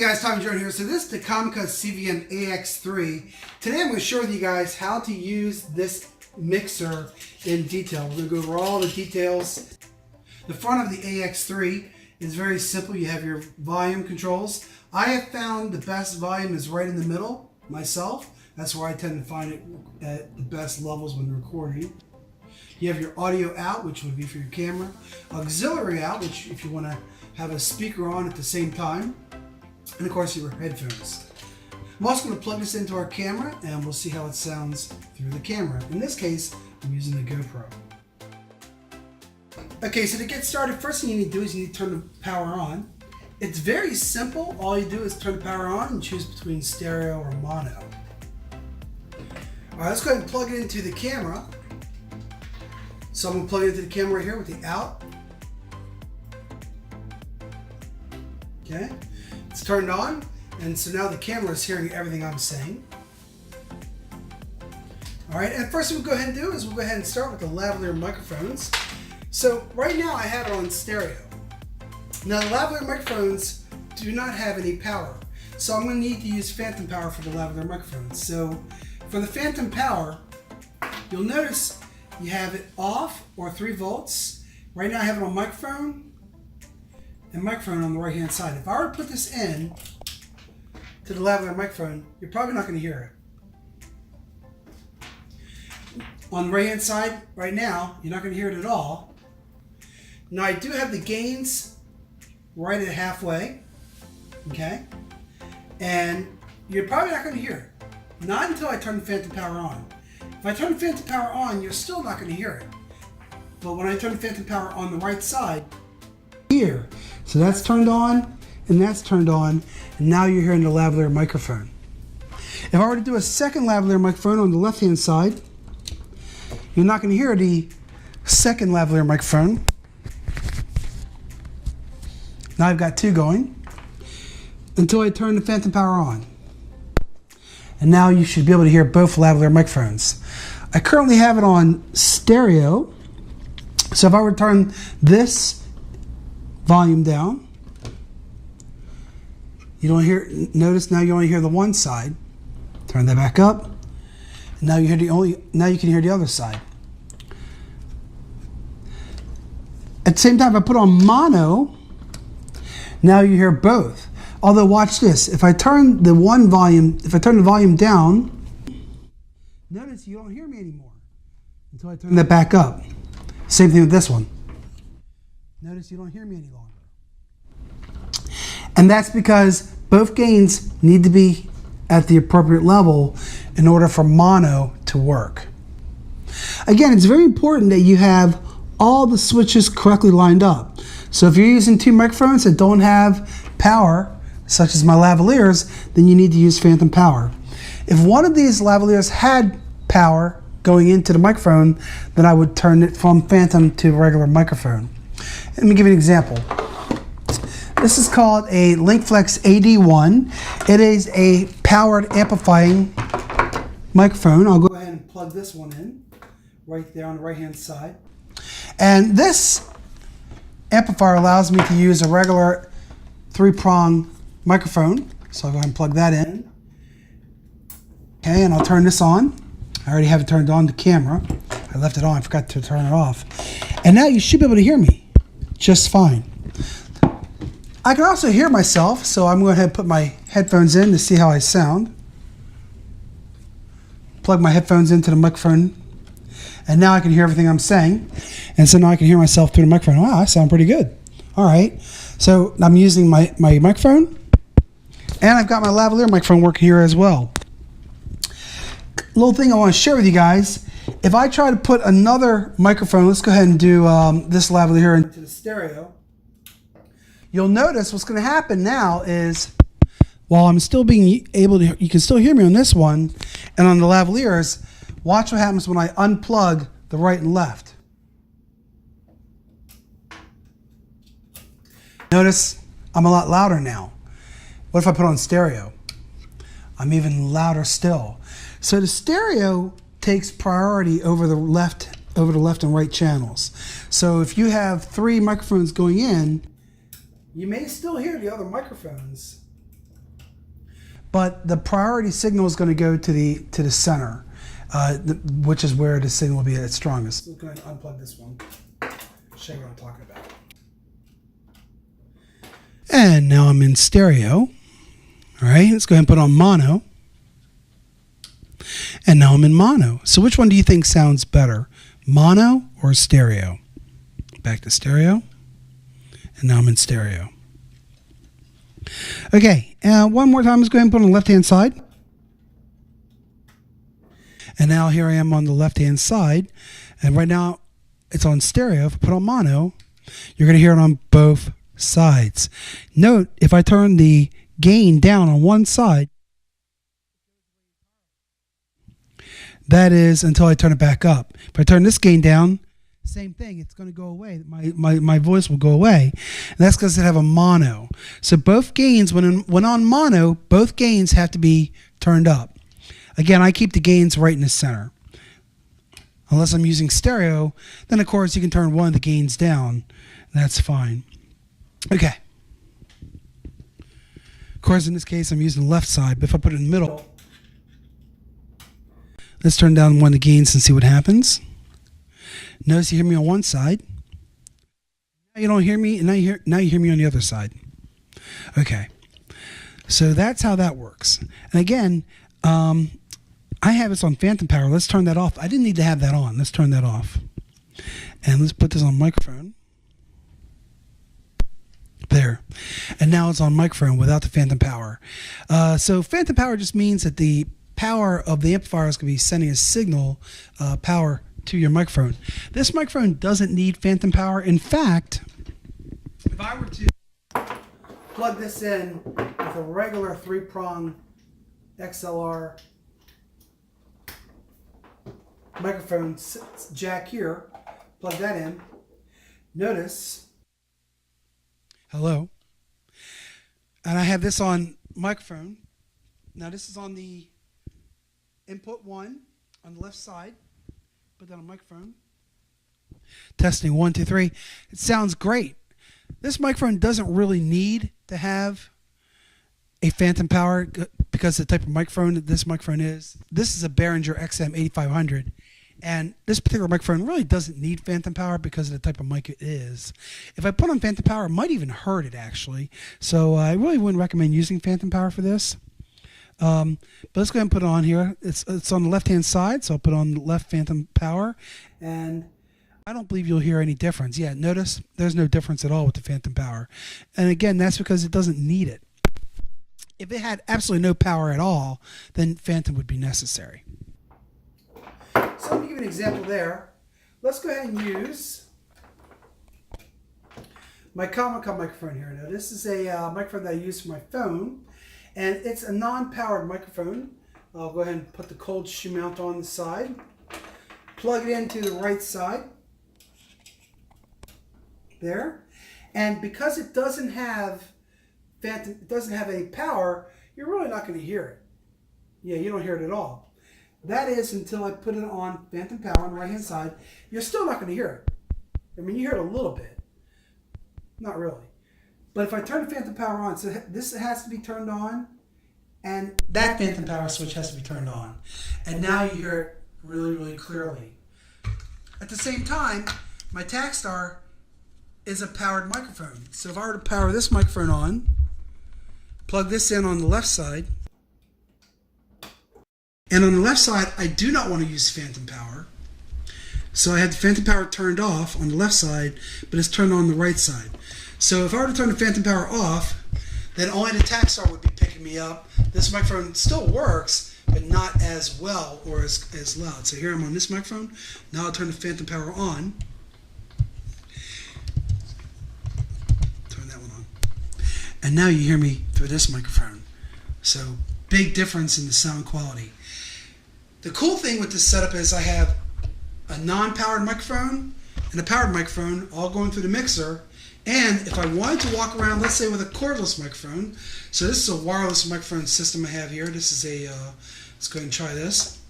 Guys, Tommy Jordan here. So this is the Comcast CVM AX3. Today I'm going to share with you guys how to use this mixer in detail. We're going to go over all the details. The front of the AX3 is very simple. You have your volume controls. I have found the best volume is right in the middle myself. That's where I tend to find it at the best levels when recording. You have your audio out, which would be for your camera. Auxiliary out, which if you want to have a speaker on at the same time. And of course your headphones. I'm also going to plug this into our camera and we'll see how it sounds through the camera. In this case, I'm using the GoPro. Okay, so to get started, first thing you need to do is you need to turn the power on. It's very simple. All you do is turn the power on and choose between stereo or mono. Alright, let's go ahead and plug it into the camera. So I'm going to plug it into the camera right here with the out. Okay. It's turned on, and so now the camera is hearing everything I'm saying. All right, and first thing we'll go ahead and do is we'll go ahead and start with the lavalier microphones. So right now I have it on stereo. Now the lavalier microphones do not have any power, so I'm going to need to use phantom power for the lavalier microphones. So for the phantom power, you'll notice you have it off or 3 volts. Right now I have it on microphone and microphone on the right hand side. If I were to put this in to the lavalier microphone, you're probably not going to hear it. On the right hand side right now, you're not going to hear it at all. Now I do have the gains right at halfway, okay? And you're probably not going to hear it. Not until I turn the phantom power on. If I turn the phantom power on, you're still not going to hear it. But when I turn the phantom power on the right side, here. So that's turned on, and that's turned on, and now you're hearing the lavalier microphone. If I were to do a second lavalier microphone on the left-hand side, you're not going to hear the second lavalier microphone. Now I've got 2 going, until I turn the phantom power on. And now you should be able to hear both lavalier microphones. I currently have it on stereo, so if I were to turn this volume down, you don't hear. Notice now you only hear the one side. Turn that back up, and now you hear now you can hear the other side. At the same time, if I put on mono, now you hear both. Although watch this. If I turn the volume down, notice you don't hear me anymore until I turn that back up. Same thing with this one. Notice you don't hear me any longer. And that's because both gains need to be at the appropriate level in order for mono to work. Again, it's very important that you have all the switches correctly lined up. So if you're using 2 microphones that don't have power, such as my lavaliers, then you need to use phantom power. If one of these lavaliers had power going into the microphone, then I would turn it from phantom to regular microphone. Let me give you an example. This is called a LinkFlex AD1. It is a powered amplifying microphone. I'll go ahead and plug this one in right there on the right hand side. And this amplifier allows me to use a regular 3-prong microphone. So I'll go ahead and plug that in. Okay, and I'll turn this on. I already have it turned on the camera. I left it on, I forgot to turn it off. And now you should be able to hear me just fine. I can also hear myself, so I'm going to go ahead and put my headphones in to see how I sound. Plug my headphones into the microphone, and now I can hear everything I'm saying. And so now I can hear myself through the microphone. Wow, I sound pretty good. All right, so I'm using my microphone, and I've got my lavalier microphone working here as well. Little thing I want to share with you guys. If I try to put another microphone, let's go ahead and do this lavalier here into the stereo. You'll notice what's going to happen now is, while I'm still being able to, you can still hear me on this one, and on the lavaliers, watch what happens when I unplug the right and left. Notice I'm a lot louder now. What if I put on stereo? I'm even louder still. So the stereo takes priority over the left and right channels. So if you have 3 microphones going in, you may still hear the other microphones but the priority signal is going to go to the center, which is where the signal will be at its strongest. Let's go ahead and unplug this one. Show you what I'm talking about. And now I'm in stereo. All right, let's go ahead and put on mono. And now I'm in mono. So which one do you think sounds better, mono or stereo? Back to stereo. And now I'm in stereo. Okay, one more time. Let's go ahead and put on the left-hand side. And now here I am on the left-hand side. And right now it's on stereo. If I put on mono, you're going to hear it on both sides. Note, if I turn the gain down on one side, that is until I turn it back up. If I turn this gain down, same thing, it's going to go away. My voice will go away. And that's because I have a mono. So both gains, when on mono, both gains have to be turned up. Again, I keep the gains right in the center. Unless I'm using stereo, then of course you can turn one of the gains down. That's fine. Okay. Of course, in this case, I'm using the left side, but if I put it in the middle, let's turn down one of the gains and see what happens. Notice you hear me on one side. Now you don't hear me, and now you hear me on the other side. Okay. So that's how that works. And again, I have this on phantom power. Let's turn that off. I didn't need to have that on. Let's turn that off. And let's put this on microphone. There. And now it's on microphone without the phantom power. So phantom power just means that the power of the amplifier is going to be sending a signal power to your microphone. This microphone doesn't need phantom power. In fact, if I were to plug this in with a regular 3-prong XLR microphone jack here, plug that in, notice, hello, and I have this on microphone. Now this is on the input 1 on the left side. Put that on microphone. Testing 1, 2, 3. It sounds great. This microphone doesn't really need to have a phantom power because the type of microphone that this microphone is. This is a Behringer XM8500, and this particular microphone really doesn't need phantom power because of the type of mic it is. If I put on phantom power, it might even hurt it actually. So I really wouldn't recommend using phantom power for this. But let's go ahead and put it on here. It's on the left-hand side, so I'll put on the left phantom power, and I don't believe you'll hear any difference. Yeah, notice there's no difference at all with the phantom power. And again, that's because it doesn't need it. If it had absolutely no power at all, then phantom would be necessary. So I'm going to give you an example there. Let's go ahead and use my Comic Con microphone here. Now this is a microphone that I use for my phone. And it's a non-powered microphone. I'll go ahead and put the cold shoe mount on the side. Plug it into the right side. There. And because it doesn't have any power, you're really not going to hear it. Yeah, you don't hear it at all. That is until I put it on phantom power on the right-hand side. You're still not going to hear it. I mean, you hear it a little bit. Not really. But if I turn the phantom power on, so this has to be turned on, and that phantom power switch has to be turned on. And now you hear it really, really clearly. At the same time, my Takstar is a powered microphone. So if I were to power this microphone on, plug this in on the left side, and on the left side, I do not want to use phantom power. So I had the phantom power turned off on the left side, but it's turned on the right side. So if I were to turn the phantom power off, then only the Takstar would be picking me up. This microphone still works, but not as well or as loud. So here I'm on this microphone. Now I'll turn the phantom power on. Turn that one on. And now you hear me through this microphone. So big difference in the sound quality. The cool thing with this setup is I have a non-powered microphone and a powered microphone all going through the mixer. And if I wanted to walk around, let's say with a cordless microphone, so this is a wireless microphone system I have here. This is a, let's go ahead and try this.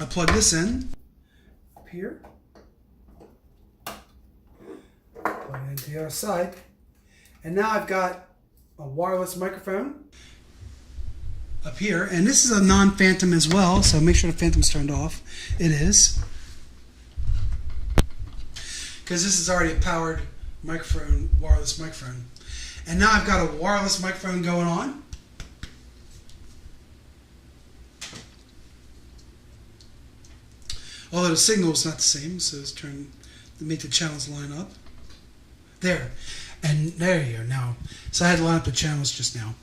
I plug this in up here, plug it into the other side, and now I've got a wireless microphone. up here, and this is a non-phantom as well, so make sure the phantom's turned off. It is, because this is already a powered microphone, wireless microphone. And now I've got a wireless microphone going on. Although the signal is not the same, so it's trying to make the channels line up. There. And there you go now. So I had to line up the channels just now.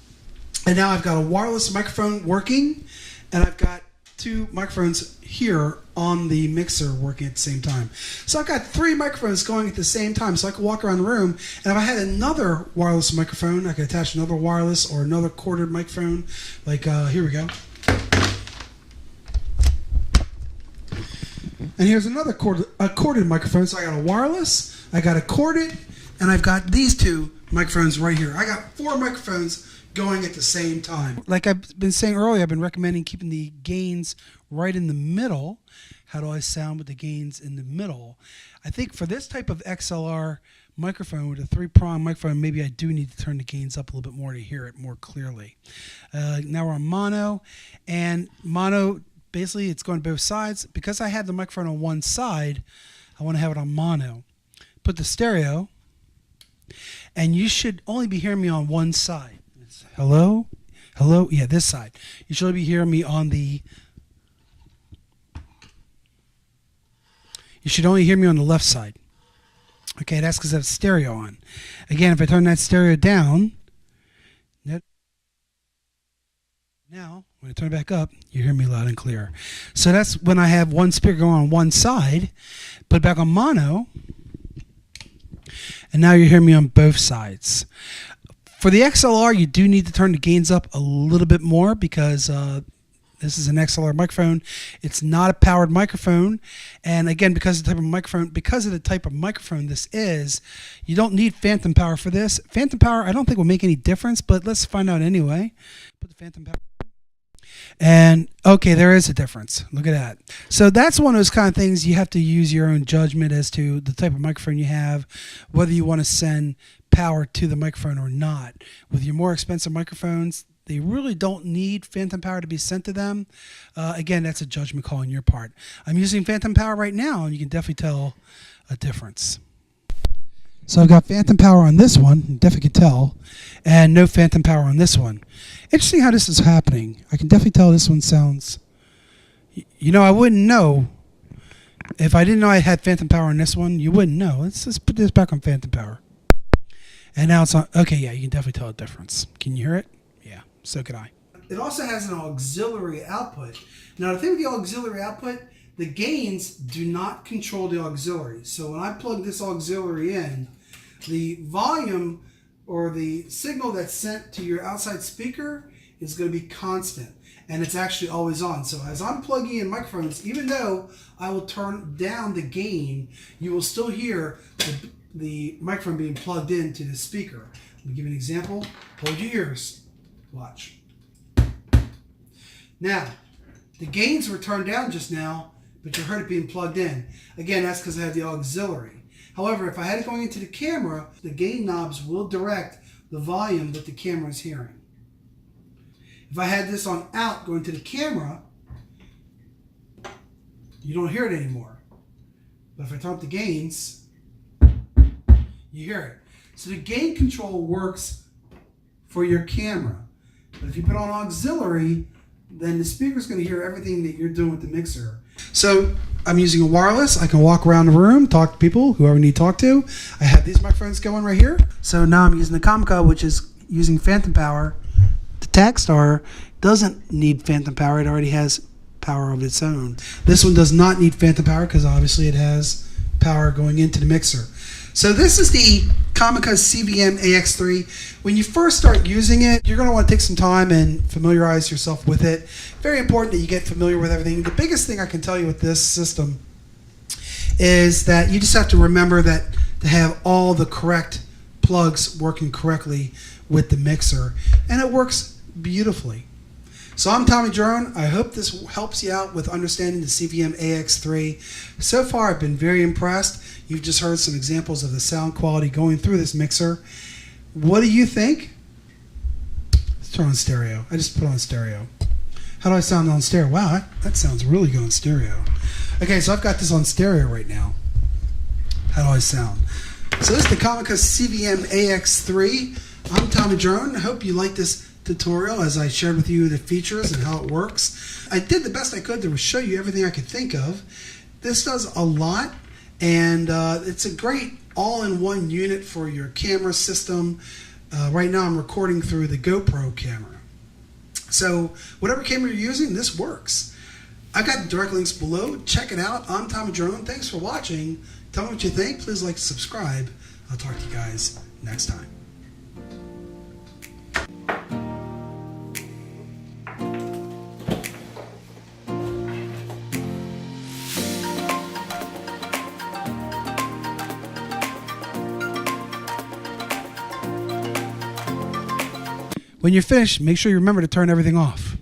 And now I've got a wireless microphone working, and I've got two microphones here on the mixer working at the same time. So I've got three microphones going at the same time, so I can walk around the room, and if I had another wireless microphone, I could attach another wireless or another corded microphone. Like, here we go. And here's another corded microphone. So I got a wireless, I got a corded, and I've got these two microphones right here. I got four microphones going at the same time. Like I've been saying earlier, I've been recommending keeping the gains right in the middle. How do I sound with the gains in the middle? I think for this type of XLR microphone with a 3-prong microphone, maybe I do need to turn the gains up a little bit more to hear it more clearly. Now we're on mono, and mono, basically it's going to both sides. Because I have the microphone on one side, I want to have it on mono. Put the stereo, and you should only be hearing me on one side. It's hello, hello, yeah, this side. You should only be hearing me on the, you should only hear me on the left side. Okay, that's because I have stereo on. Again, if I turn that stereo down, now, when I turn it back up, you hear me loud and clear. So that's when I have one speaker going on one side, put it back on mono, and now you hear me on both sides. For the XLR, you do need to turn the gains up a little bit more because this is an XLR microphone. It's not a powered microphone. And again, because of the type of microphone this is, you don't need phantom power for this. Phantom power, I don't think will make any difference, but let's find out anyway. Put the phantom power. And okay, there is a difference. Look at that. So that's one of those kind of things you have to use your own judgment as to the type of microphone you have, whether you want to send power to the microphone or not. With your more expensive microphones, they really don't need phantom power to be sent to them. Again, that's a judgment call on your part. I'm using phantom power right now, and you can definitely tell a difference. So I've got phantom power on this one, you definitely can tell, and no phantom power on this one. Interesting how this is happening. I can definitely tell this one sounds, you know, I wouldn't know. If I didn't know I had phantom power on this one, you wouldn't know. Let's just put this back on phantom power. And now it's on, okay, yeah, you can definitely tell a difference. Can you hear it? Yeah, so could I. It also has an auxiliary output. Now the thing with the auxiliary output, the gains do not control the auxiliary. So when I plug this auxiliary in, the volume or the signal that's sent to your outside speaker is going to be constant, and it's actually always on. So as I'm plugging in microphones, even though I will turn down the gain, you will still hear the microphone being plugged into the speaker. Let me give you an example. Hold your ears. Watch. Now, the gains were turned down just now, but you heard it being plugged in. Again, that's because I have the auxiliary. However, if I had it going into the camera, the gain knobs will direct the volume that the camera is hearing. If I had this on out going to the camera, you don't hear it anymore. But if I turn up the gains, you hear it. So the gain control works for your camera. But if you put on auxiliary, then the speaker's going to hear everything that you're doing with the mixer. So I'm using a wireless. I can walk around the room, talk to people, whoever I need to talk to. I have these microphones going right here. So now I'm using the Comica, which is using phantom power. The Takstar doesn't need phantom power. It already has power of its own. This one does not need phantom power because obviously it has power going into the mixer. So this is the Comica CVM AX3. When you first start using it, you're going to want to take some time and familiarize yourself with it. Very important that you get familiar with everything. The biggest thing I can tell you with this system is that you just have to remember that to have all the correct plugs working correctly with the mixer, and it works beautifully. So I'm Tommy Drone. I hope this helps you out with understanding the CVM AX3. So far, I've been very impressed. You've just heard some examples of the sound quality going through this mixer. What do you think? Let's turn on stereo. I just put on stereo. How do I sound on stereo? Wow, that sounds really good on stereo. Okay, so I've got this on stereo right now. How do I sound? So this is the Comica CVM AX3. I'm Tommy Drone. I hope you like this tutorial as I shared with you the features and how it works. I did the best I could to show you everything I could think of. This does a lot, and it's a great all-in-one unit for your camera system. Right now I'm recording through the GoPro camera. So whatever camera you're using, this works. I've got direct links below. Check it out. I'm Tommy Drone. Thanks for watching. Tell me what you think. Please like, subscribe. I'll talk to you guys next time. When you're finished, make sure you remember to turn everything off.